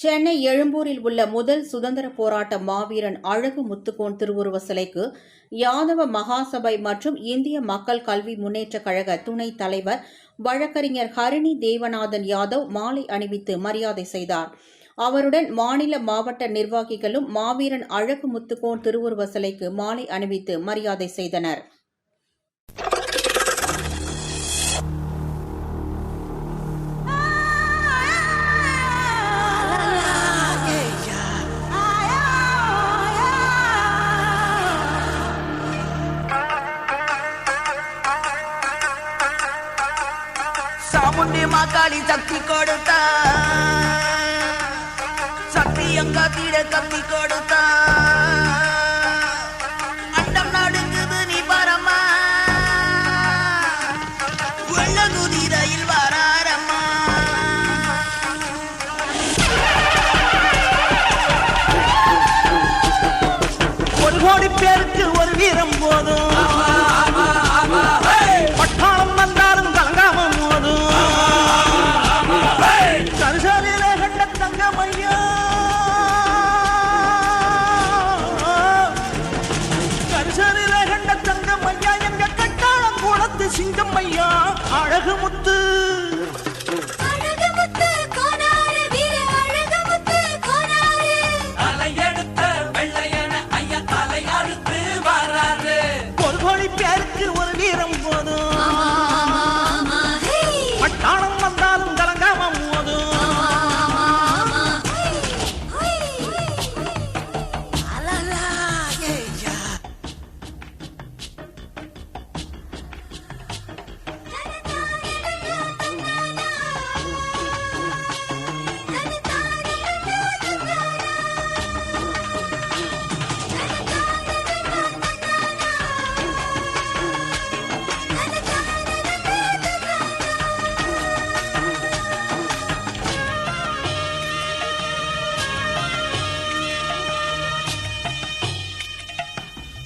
சென்னை எழும்பூரில் உள்ள முதல் சுதந்திர போராட்ட மாவீரன் அழகு முத்துக்கோன் திருவுருவ சிலைக்கு யாதவ மகாசபை மற்றும் இந்திய மக்கள் கல்வி முன்னேற்றக் கழக துணைத் தலைவர் வழக்கறிஞர் ஹரிணி தேவநாதன் யாதவ் மாலை அணிவித்து மரியாதை செய்தார். அவருடன் மாநில மாவட்ட நிர்வாகிகளும் மாவீரன் அழகு முத்துக்கோன் திருவுருவ சிலைக்கு மாலை அணிவித்து மரியாதை செய்தனர். சாமுண்டி மாக்காளி சக்தி கொடுத்தா, சக்தி எங்காத்திட கத்தி கொடுத்தா, அண்டம் நடுங்குது நீ பரமா, வெள்ள குதிரையில் வராரம்மா. ஒரு கோடி பேருக்கு ஒரு வீரம் போதும், பட்டாளம் வந்தாலும் கலங்காம போதும். கரிசலில கண்ட தங்கமையா, கரிசலில கண்ட தங்கமையா, எங்க கட்டாளம் குளத்து சிங்கம்மையா அழகு முத்து. ஒரு கோடி பேருக்கு ஒரு வீரம் போதும், பட்டாளம் வந்தாலும் கலங்காம போதும்.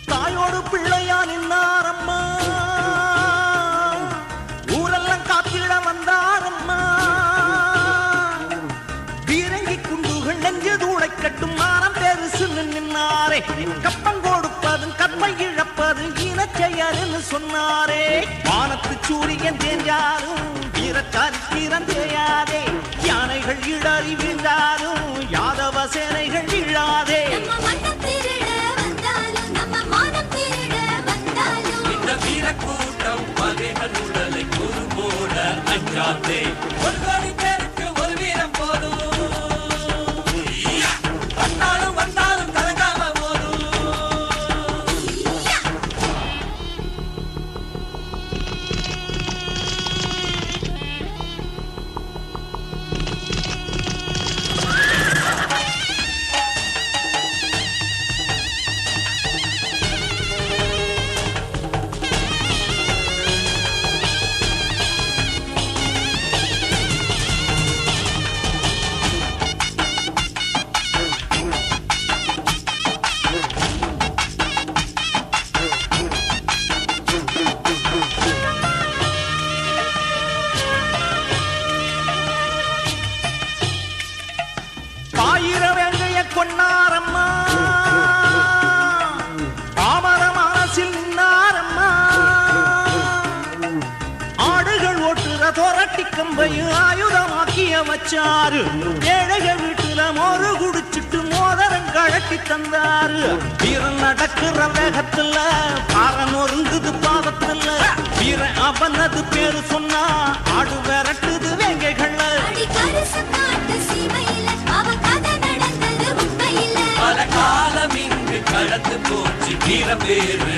தாயோடு பிள்ளையா நின்னாரம்மா, ஊரெல்லாம் காத்திட வந்தாரம்மா. பீரங்கி குண்டுகள் நெஞ்சு தூளை கட்டும் மானம் பெருசு நின்னாரே. கப்பம் கொடுப்பதும் கற்பை இழப்பதும் இனச்செயல்னு சொன்னாரே. வானத்து சூரியன் தேஞ்சாலும் வீரச்சாரி திறந்தேயாதே. யானைகள் இடறி வீழ்ந்தாலும் யாதவ சேனைகள் இழாதே. கூட்டம் பகைகள் உடலை குறுபோட அஞ்சாதே. ஒரு கோடி பேருக்கு ஒரு வீரம் போதும், வந்தாலும் வந்தாலும் கலங்காம போதும். ஆயிரவேங்கைய கொன்னாரம்மா, தாமர மனசில் நின்னாரம்மா. ஆடுகள் ஓட்டுற தொரட்டி கம்பையும் ஆயுதமாக்கிய வச்சாரு. ஏழைகள் வீட்டுல மோரு குடிச்சிட்டு மோதரம் கழட்டி தந்தாரு. வீரன் நடக்கிற வேகத்துல பாரன் ஒருங்குது பாதத்துல. வீரன் அவனது பேரு சொன்னா ஆடு விரட்டுது வேங்கைகள். பல காலம் இங்கு கடந்து போச்சு வீரம் வேறு